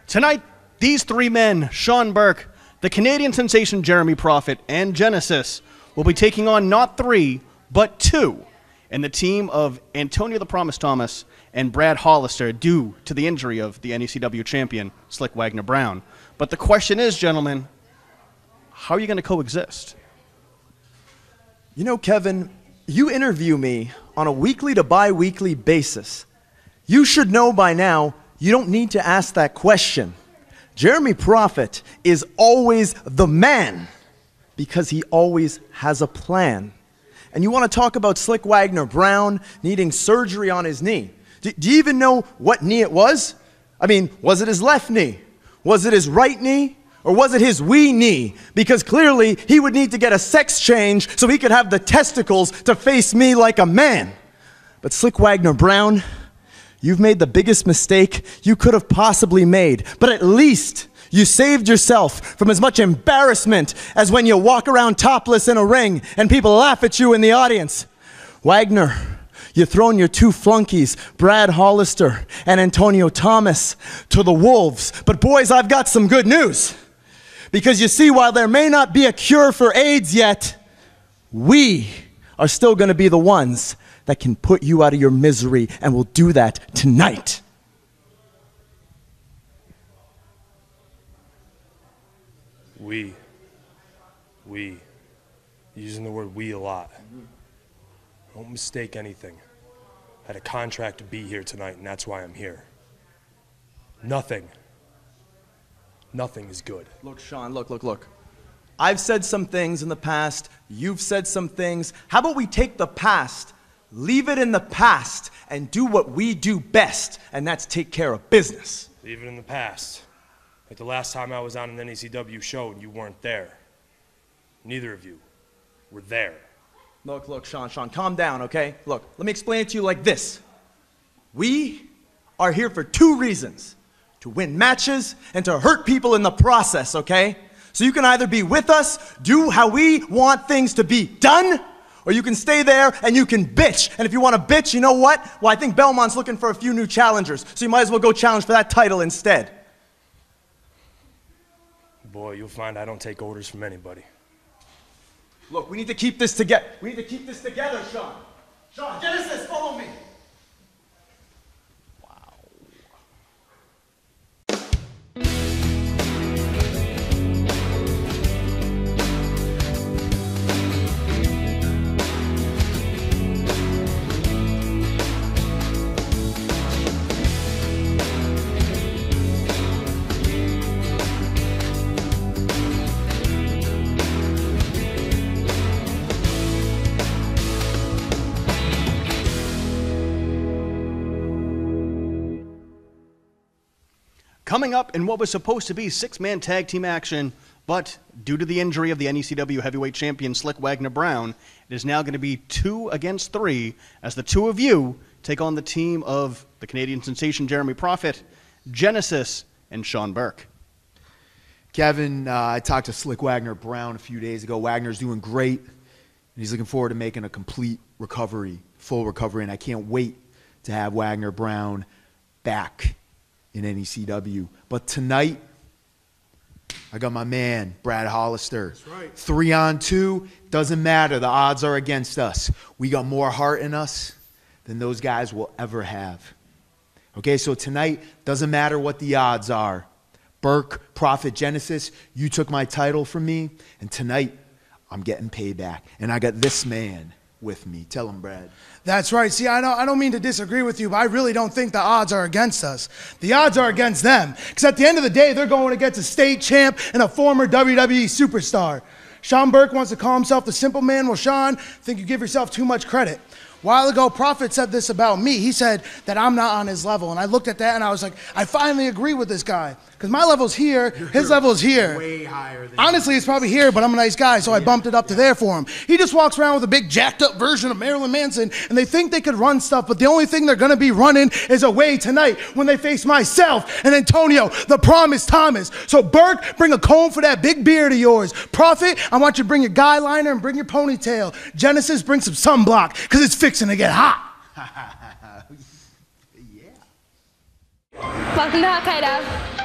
Tonight, these three men, Sean Burke, the Canadian sensation Jeremy Prophet, and Genesis, will be taking on not three, but two, in the team of Antonio the Promise Thomas and Brad Hollister due to the injury of the NECW champion, Slick Wagner Brown. But the question is, gentlemen, how are you going to coexist? You know, Kevin, you interview me on a weekly to bi-weekly basis. You should know by now you don't need to ask that question. Jeremy Prophet is always the man because he always has a plan. And you want to talk about Slick Wagner Brown needing surgery on his knee. Do you even know what knee it was? I mean, was it his left knee? Was it his right knee? Or was it his wee knee? Because clearly he would need to get a sex change so he could have the testicles to face me like a man. But Slick Wagner Brown, you've made the biggest mistake you could have possibly made. But at least you saved yourself from as much embarrassment as when you walk around topless in a ring and people laugh at you in the audience. Wagner, you've thrown your two flunkies, Brad Hollister and Antonio Thomas, to the wolves. But boys, I've got some good news. Because you see, while there may not be a cure for AIDS yet, we are still going to be the ones that can put you out of your misery, and we'll do that tonight. We, using the word we a lot. Don't mistake anything. I had a contract to be here tonight, and that's why I'm here. Nothing is good. Look, Sean, look. I've said some things in the past. You've said some things. How about we take the past, leave it in the past, and do what we do best, and that's take care of business. Leave it in the past. Like the last time I was on an NECW show and you weren't there. Neither of you were there. Look, Sean, calm down, okay? Look, let me explain it to you like this. We are here for two reasons. To win matches and to hurt people in the process, okay? So you can either be with us, do how we want things to be done, or you can stay there and you can bitch. And if you want to bitch, you know what? Well, I think Belmont's looking for a few new challengers, so you might as well go challenge for that title instead. Boy, you'll find I don't take orders from anybody. Look, we need to keep this together. We need to keep this together, Sean. Sean, Genesis, follow me. Coming up in what was supposed to be six-man tag team action, but due to the injury of the NECW Heavyweight Champion Slick Wagner Brown, it is now going to be 2 against 3 as the two of you take on the team of the Canadian sensation Jeremy Prophet, Genesis, and Sean Burke. Kevin, I talked to Slick Wagner Brown a few days ago. Wagner's doing great, and he's looking forward to making a complete recovery, full recovery, and I can't wait to have Wagner Brown back in NECW. But tonight, I got my man, Brad Hollister. That's right. 3-on-2, doesn't matter. The odds are against us. We got more heart in us than those guys will ever have. Okay, so tonight, doesn't matter what the odds are. Burke, Prophet, Genesis, you took my title from me, and tonight, I'm getting payback. And I got this man with me. Tell him, Brad. That's right. See, I don't mean to disagree with you, but I really don't think the odds are against us. The odds are against them. Because at the end of the day, they're going against a state champ and a former WWE superstar. Sean Burke wants to call himself the simple man. Well, Sean, I think you give yourself too much credit. A while ago, Prophet said this about me. He said that I'm not on his level. And I looked at that and I was like, I finally agree with this guy. Because my level's here, his level's here. Way higher than Honestly, it's probably here, but I'm a nice guy, so I bumped it up to there for him. He just walks around with a big jacked up version of Marilyn Manson, and they think they could run stuff, but the only thing they're going to be running is away tonight when they face myself and Antonio, the Promise Thomas. So Burke, bring a comb for that big beard of yours. Prophet, I want you to bring your guy liner and bring your ponytail. Genesis, bring some sunblock, because it's fixing to get hot. Yeah. Welcome to Hokkaido.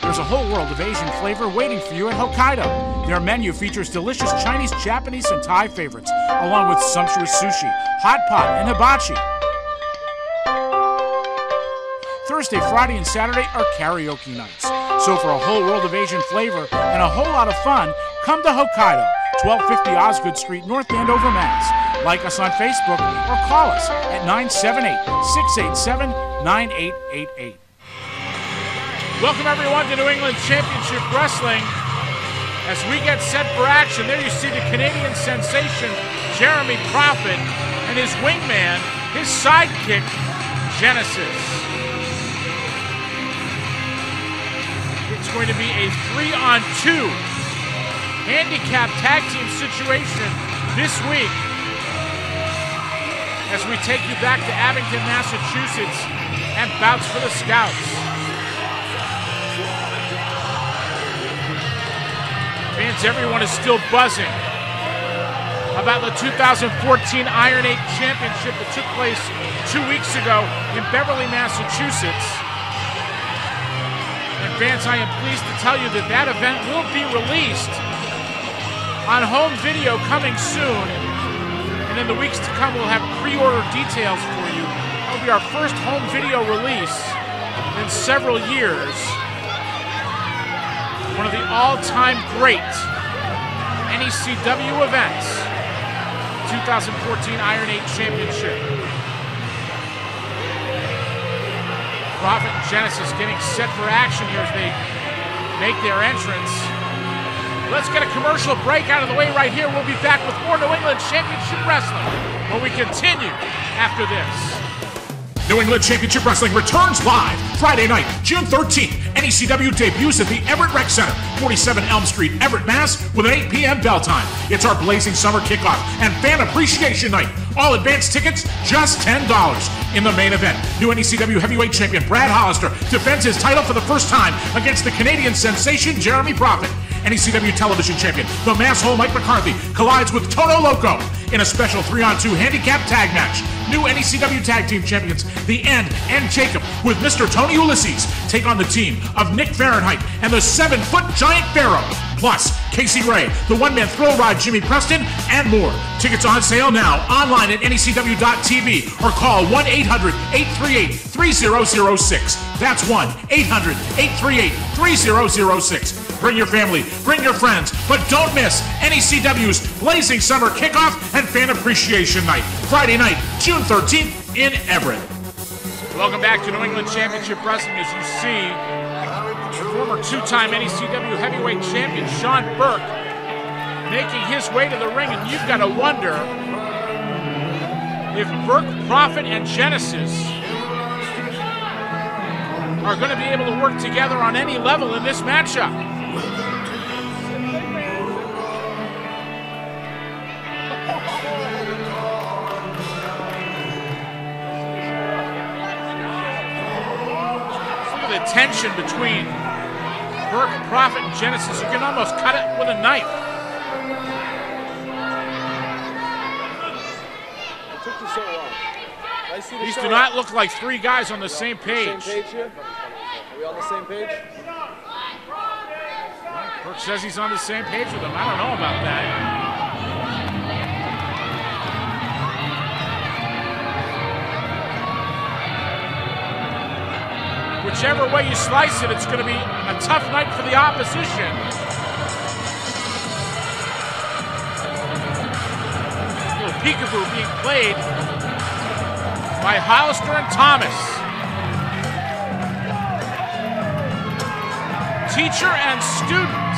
There's a whole world of Asian flavor waiting for you at Hokkaido. Their menu features delicious Chinese, Japanese, and Thai favorites, along with sumptuous sushi, hot pot, and hibachi. Thursday, Friday, and Saturday are karaoke nights. So for a whole world of Asian flavor and a whole lot of fun, come to Hokkaido, 1250 Osgood Street, North Andover, Mass. Like us on Facebook or call us at 978-687-9888. Welcome everyone to New England Championship Wrestling. As we get set for action, there you see the Canadian sensation, Jeremy Prophet, and his wingman, his sidekick, Genesis. It's going to be a 3-on-2 handicap tag team situation this week as we take you back to Abington, Massachusetts, and bouts for the Scouts. Fans, everyone is still buzzing about the 2014 Iron 8 Championship that took place 2 weeks ago in Beverly, Massachusetts. And fans, I am pleased to tell you that that event will be released on home video coming soon. And in the weeks to come, we'll have pre-order details for you. It'll be our first home video release in several years. One of the all-time great NECW events, 2014 Iron 8 Championship. Prophet and Genesis getting set for action here as they make their entrance. Let's get a commercial break out of the way right here. We'll be back with more New England Championship Wrestling when we continue after this. New England Championship Wrestling returns live Friday night, June 13th. NECW debuts at the Everett Rec Center, 47 Elm Street, Everett, Mass, with an 8 p.m. bell time. It's our blazing summer kickoff and fan appreciation night. All advance tickets, just $10. In the main event, new NECW Heavyweight Champion Brad Hollister defends his title for the first time against the Canadian sensation Jeremy Prophet. NECW Television Champion, the Masshole Mike McCarthy, collides with Toto Loco in a special 3-on-2 handicap tag match. New NECW Tag Team Champions, The End and Jacob, with Mr. Tony Ulysses, take on the team of Nick Fahrenheit and the 7-foot giant Pharaoh. Plus, Casey Ray, the one-man thrill ride Jimmy Preston, and more. Tickets on sale now, online at NECW.TV, or call 1-800-838-3006. That's 1-800-838-3006. Bring your family, bring your friends, but don't miss NECW's Blazing Summer Kickoff and Fan Appreciation Night, Friday night, June 13th in Everett. Welcome back to New England Championship Wrestling. As you see, former two-time NECW Heavyweight Champion Sean Burke making his way to the ring, and you've got to wonder if Burke, Prophet, and Genesis are going to be able to work together on any level in this matchup. The tension between Burke, Prophet, and Genesis. You can almost cut it with a knife. It took you so long. These do not look like three guys on the same page. Same page here? Are we on the same page? Burke says he's on the same page with him. I don't know about that. Whichever way you slice it, it's going to be a tough night for the opposition. A little peekaboo being played by Hollister and Thomas. Teacher and student.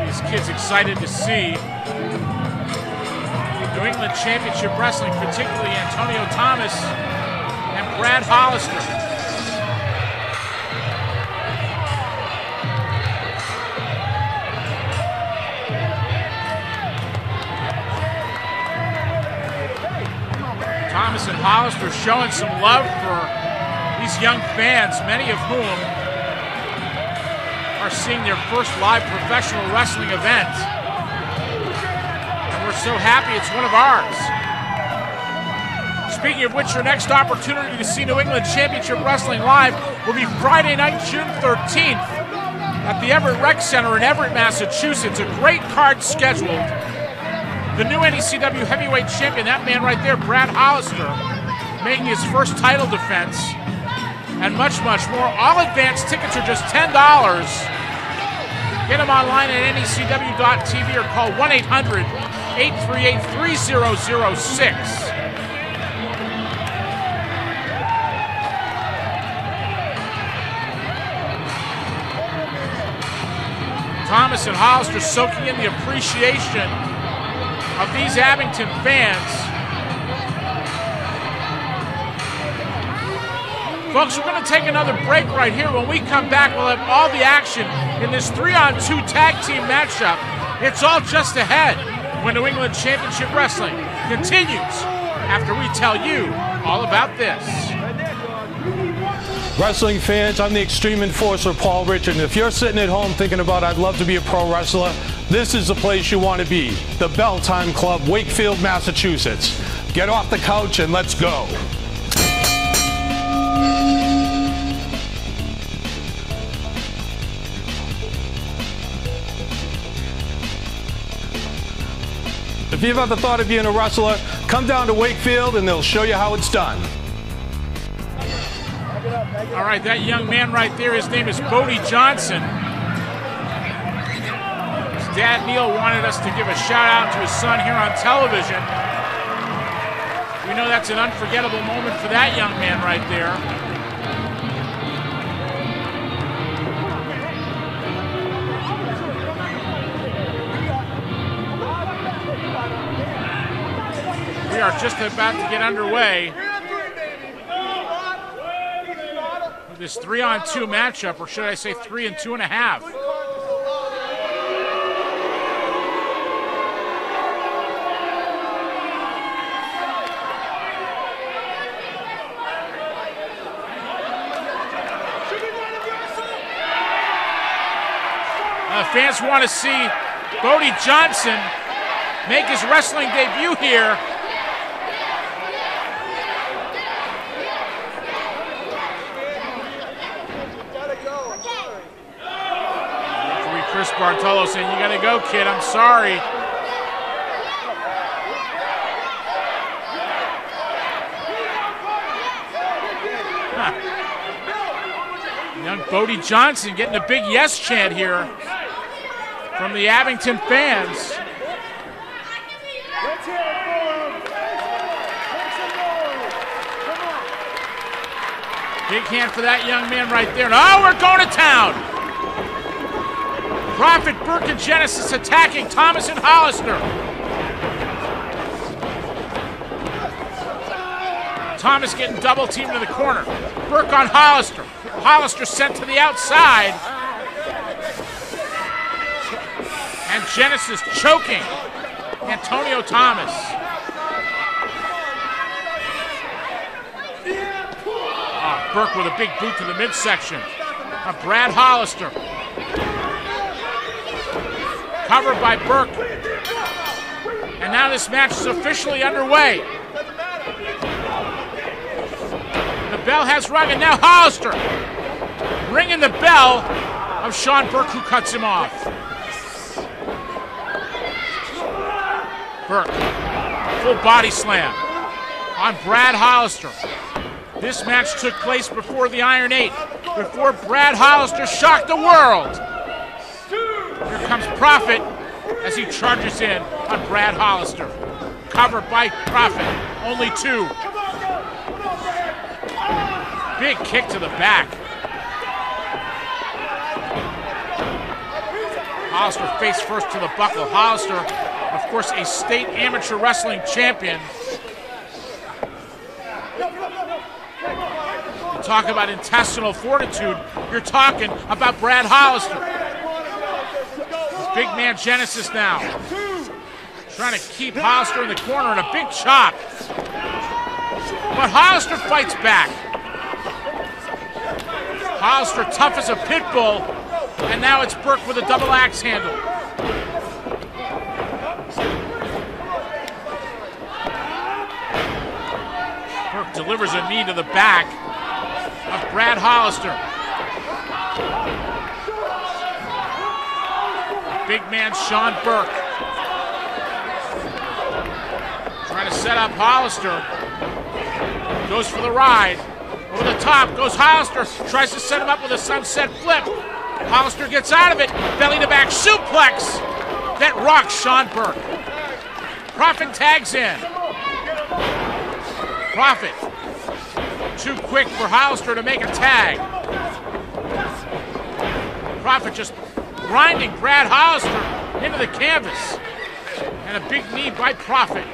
These kids excited to see New England Championship Wrestling, particularly Antonio Thomas and Brad Hollister. Thomas and Hollister showing some love for these young fans, many of whom are seeing their first live professional wrestling event. We're so happy it's one of ours. Speaking of which, your next opportunity to see New England Championship Wrestling live will be Friday night, June 13th at the Everett Rec Center in Everett, Massachusetts. A great card scheduled. The new NECW Heavyweight Champion, that man right there, Brad Hollister, making his first title defense, and much, much more. All advanced tickets are just $10. Get them online at NECW.TV or call 1-800-838-3006. Thomas and Hollister soaking in the appreciation of these Abington fans. Folks, we're going to take another break right here. When we come back, we'll have all the action in this 3-on-2 tag team matchup. It's all just ahead when New England Championship Wrestling continues after we tell you all about this. Wrestling fans, I'm the Extreme Enforcer, Paul Richard, and if you're sitting at home thinking about I'd love to be a pro wrestler, this is the place you want to be, the Bell Time Club, Wakefield, Massachusetts. Get off the couch and let's go. If you've ever thought of being a wrestler, come down to Wakefield and they'll show you how it's done. All right, that young man right there, his name is Bodie Johnson. His dad, Neil, wanted us to give a shout out to his son here on television. We know that's an unforgettable moment for that young man right there. We are just about to get underway. This 3-on-2 matchup, or should I say 3 and 2.5. Fans want to see Bodie Johnson make his wrestling debut here. Chris Bartolo saying, you gotta go, kid, I'm sorry. Young Bodie Johnson getting a big yes chant here from the Abington fans. Big hand for that young man right there. Oh, we're going to town. Prophet, Burke, and Genesis attacking Thomas and Hollister. Thomas getting double teamed in the corner. Burke on Hollister. Hollister sent to the outside. And Genesis choking Antonio Thomas. Burke with a big boot to the midsection of Brad Hollister. Covered by Burke. And now this match is officially underway. The bell has rung, and now Hollister ringing the bell of Sean Burke, who cuts him off. Burke, full body slam on Brad Hollister. This match took place before the Iron 8, before Brad Hollister shocked the world. Here comes Prophet as he charges in on Brad Hollister. Covered by Prophet, only 2. Big kick to the back. Hollister face first to the buckle. Hollister, of course, a state amateur wrestling champion. You talk about intestinal fortitude, you're talking about Brad Hollister. Big man Genesis now. Trying to keep Hollister in the corner and a big chop. But Hollister fights back. Hollister tough as a pit bull. And now it's Burke with a double axe handle. delivers a knee to the back of Brad Hollister. Big man Sean Burke trying to set up Hollister. Goes for the ride. Over the top goes Hollister. Tries to set him up with a sunset flip. Hollister gets out of it. Belly to back suplex that rocks Sean Burke. Profit tags in. Profit. Too quick for Hollister to make a tag. Profit just grinding Brad Hollister into the canvas. And a big knee by Profit.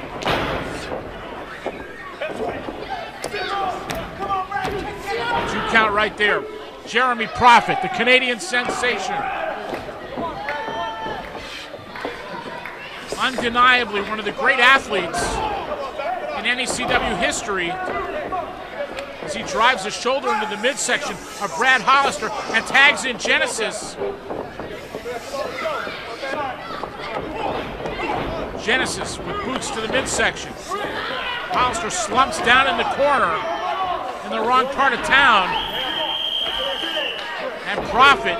2 count right there. Jeremy Profit, the Canadian sensation. Undeniably one of the great athletes in NECW history as he drives a shoulder into the midsection of Brad Hollister and tags in Genesis. Genesis with boots to the midsection. Hollister slumps down in the corner in the wrong part of town. And Profit,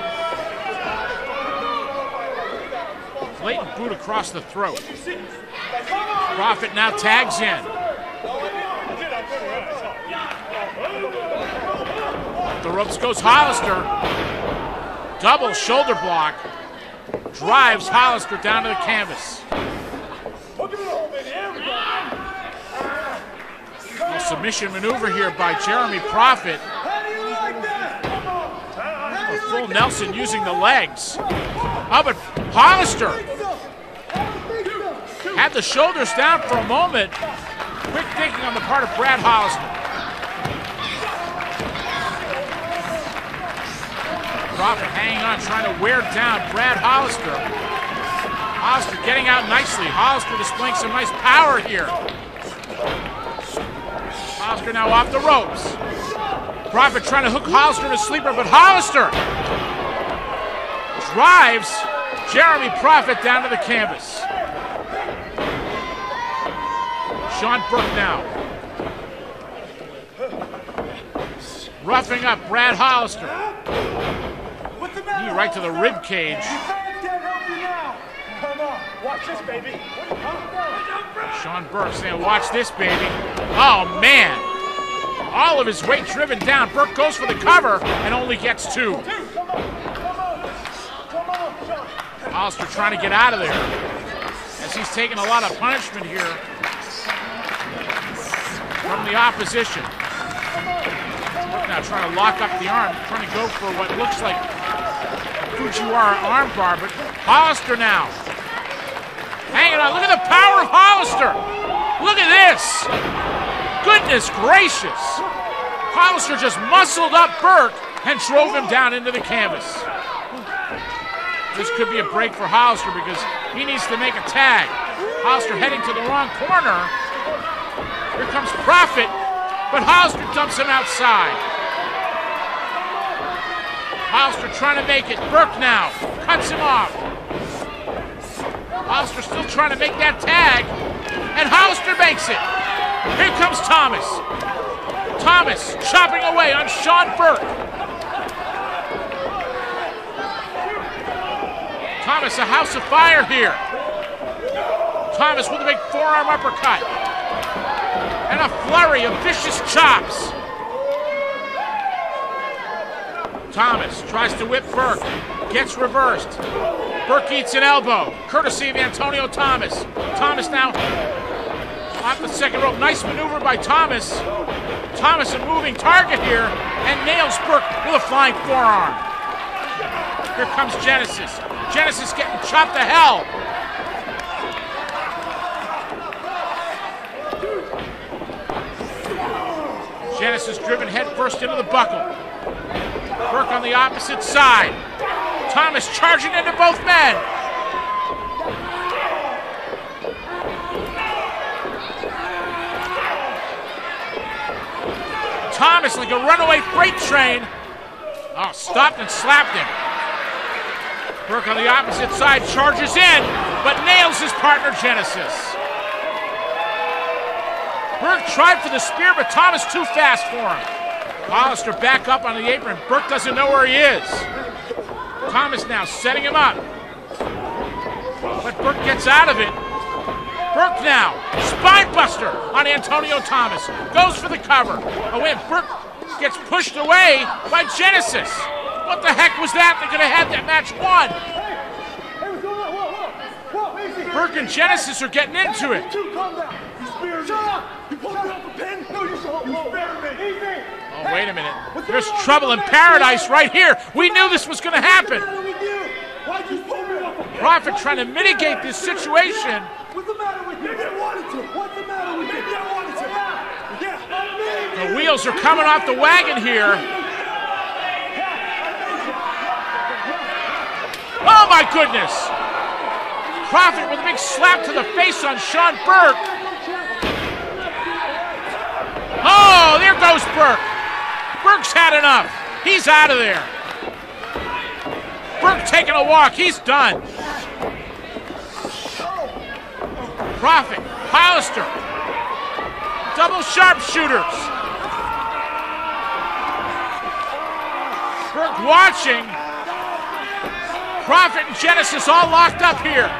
blatant boot across the throat. Profit now tags in. Up the ropes goes Hollister. Double shoulder block. Drives Hollister down to the canvas. A submission maneuver here by Jeremy Profit. A full Nelson using the legs. Oh, but Hollister had the shoulders down for a moment. Quick thinking on the part of Brad Hollister. Profit hanging on, trying to wear down Brad Hollister. Hollister getting out nicely. Hollister displaying some nice power here. Hollister now off the ropes. Profit trying to hook Hollister in a sleeper, but Hollister drives Jeremy Profit down to the canvas. Sean Burke now. Roughing up Brad Hollister. Knee right to the rib cage. Watch this, baby. Sean Burke saying, watch this, baby. Oh, man. All of his weight driven down. Burke goes for the cover and only gets 2. Hollister trying to get out of there as he's taking a lot of punishment here from the opposition. Burke now trying to lock up the arm, trying to go for what looks like Fujiwara armbar, but Hollister now hanging on. Look at the power of Hollister. Look at this. Goodness gracious. Hollister just muscled up Burke and drove him down into the canvas. This could be a break for Hollister because he needs to make a tag. Hollister heading to the wrong corner. Here comes Profit, but Hollister dumps him outside. Hollister trying to make it. Burke now cuts him off. Hollister still trying to make that tag, and Hollister makes it. Here comes Thomas. Thomas chopping away on Sean Burke. Thomas, a house of fire here. Thomas with a big forearm uppercut. And a flurry of vicious chops. Thomas tries to whip Burke. Gets reversed. Burke eats an elbow, courtesy of Antonio Thomas. Thomas now off the second rope. Nice maneuver by Thomas. Thomas a moving target here and nails Burke with a flying forearm. Here comes Genesis. Genesis getting chopped to hell. Genesis driven headfirst into the buckle. Burke on the opposite side. Thomas charging into both men. Thomas like a runaway freight train. Oh, stopped and slapped him. Burke on the opposite side charges in, but nails his partner Genesis. Burke tried for the spear, but Thomas too fast for him. Hollister back up on the apron. Burke doesn't know where he is. Thomas now setting him up. But Burke gets out of it. Burke now, spine buster on Antonio Thomas. Goes for the cover. Oh wait, Burke gets pushed away by Genesis. What the heck was that? They could have had that match won. Burke and Genesis are getting into it. Oh, wait a minute. There's trouble in paradise right here. We knew this was going to happen. Prophet trying to mitigate this situation. The wheels are coming off the wagon here. Oh my goodness! Prophet with a big slap to the face on Sean Burke. Oh, there goes Burke. Burke's had enough. He's out of there. Burke taking a walk. He's done. Prophet, Hollister, double sharpshooters. Burke watching. Prophet and Genesis all locked up here.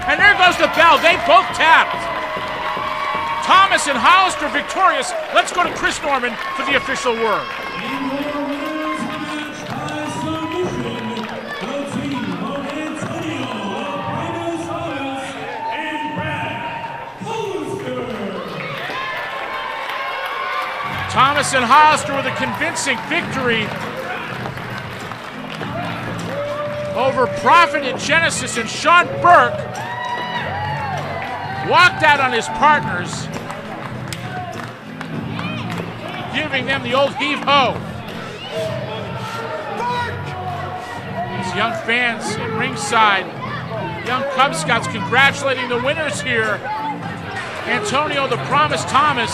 And there goes the bell. They both tapped. Thomas and Hollister victorious. Let's go to Chris Norman for the official word. Thomas and Hollister with a convincing victory over Prophet and Genesis, and Sean Burke walked out on his partners, giving them the old heave-ho. These young fans at ringside, young Cub Scouts congratulating the winners here, Antonio the Promise Thomas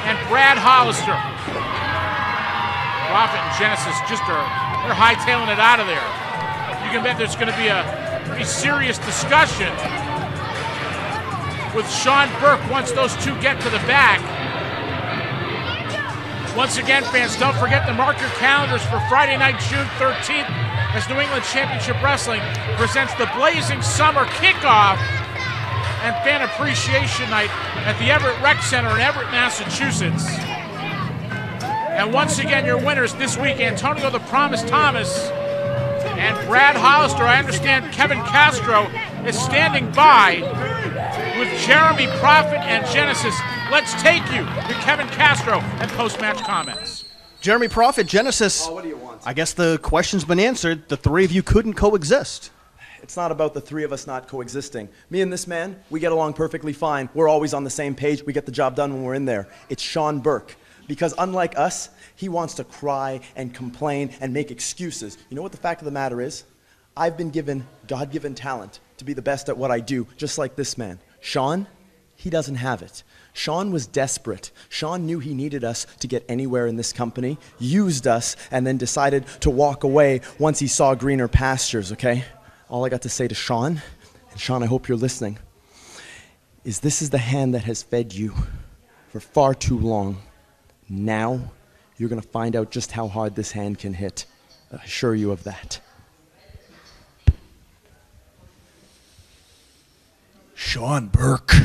and Brad Hollister. Prophet and Genesis just they're hightailing it out of there. You can bet there's going to be a pretty serious discussion with Sean Burke once those two get to the back. Once again, fans, don't forget to mark your calendars for Friday night, June 13th, as New England Championship Wrestling presents the Blazing Summer Kickoff and Fan Appreciation Night at the Everett Rec Center in Everett, Massachusetts. And once again, your winners this week, Antonio the Promise Thomas and Brad Hollister. I understand Kevin Castro is standing by with Jeremy Prophet and Genesis. Let's take you to Kevin Castro and post-match comments. Jeremy Prophet, Genesis. Oh, what do you want? I guess the question's been answered. The three of you couldn't coexist. It's not about the three of us not coexisting. Me and this man, we get along perfectly fine. We're always on the same page. We get the job done when we're in there. It's Sean Burke. Because unlike us, he wants to cry and complain and make excuses. You know what the fact of the matter is? I've been given God-given talent to be the best at what I do, just like this man. Sean, he doesn't have it. Sean was desperate. Sean knew he needed us to get anywhere in this company, used us, and then decided to walk away once he saw greener pastures, okay? All I got to say to Sean, and Sean, I hope you're listening, is this is the hand that has fed you for far too long. Now, you're going to find out just how hard this hand can hit. I assure you of that. Sean Burke,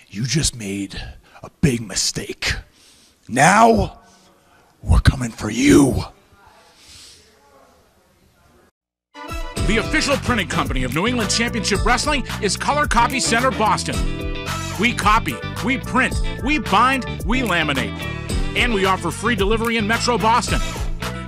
you just made a big mistake. Now, we're coming for you. The official printing company of New England Championship Wrestling is Color Copy Center Boston. We copy, we print, we bind, we laminate. And we offer free delivery in Metro Boston.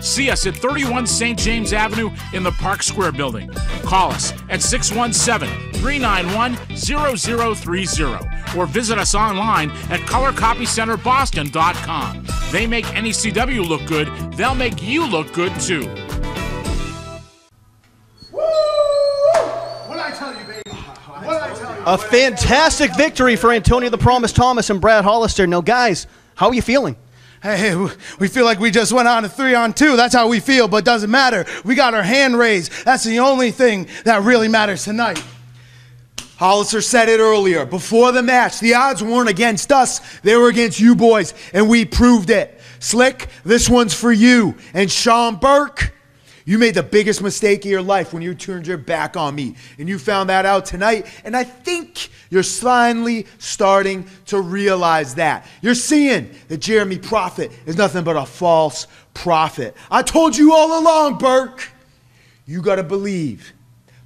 See us at 31 St. James Avenue in the Park Square building. Call us at 617-391-0030 or visit us online at colorcopycenterboston.com. They make NECW look good, they'll make you look good too. A fantastic victory for Antonio the Promise Thomas and Brad Hollister. Now, guys, how are you feeling? Hey, we feel like we just went on a 3-on-2. That's how we feel, but it doesn't matter. We got our hand raised. That's the only thing that really matters tonight. Hollister said it earlier. Before the match, the odds weren't against us. They were against you boys, and we proved it. Slick, this one's for you. And Sean Burke, you made the biggest mistake of your life when you turned your back on me. And you found that out tonight, and I think you're finally starting to realize that. You're seeing that Jeremy Prophet is nothing but a false prophet. I told you all along, Burke. You got to believe.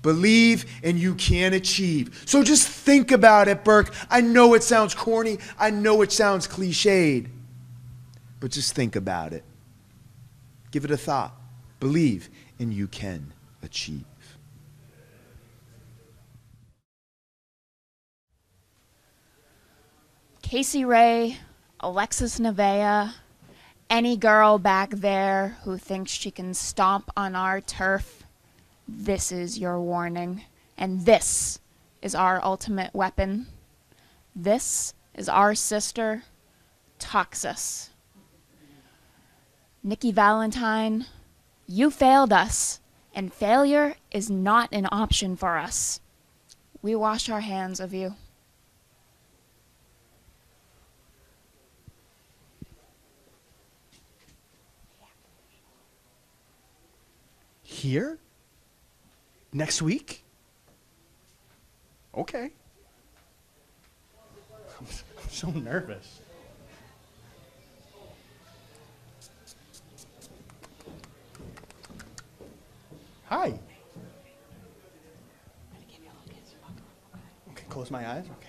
Believe and you can achieve. So just think about it, Burke. I know it sounds corny. I know it sounds cliched. But just think about it. Give it a thought. Believe and you can achieve. Casey Ray, Alexis Nevaeh, any girl back there who thinks she can stomp on our turf, this is your warning, and this is our ultimate weapon. This is our sister, Toxus. Nikki Valentine, you failed us, and failure is not an option for us. We wash our hands of you. Here? Next week? Okay. I'm so nervous. Hi. Okay, close my eyes. Okay.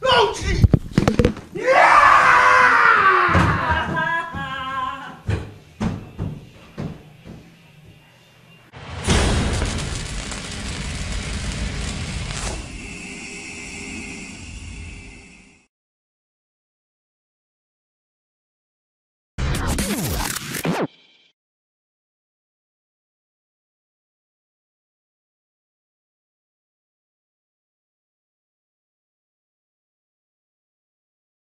Oh, gee!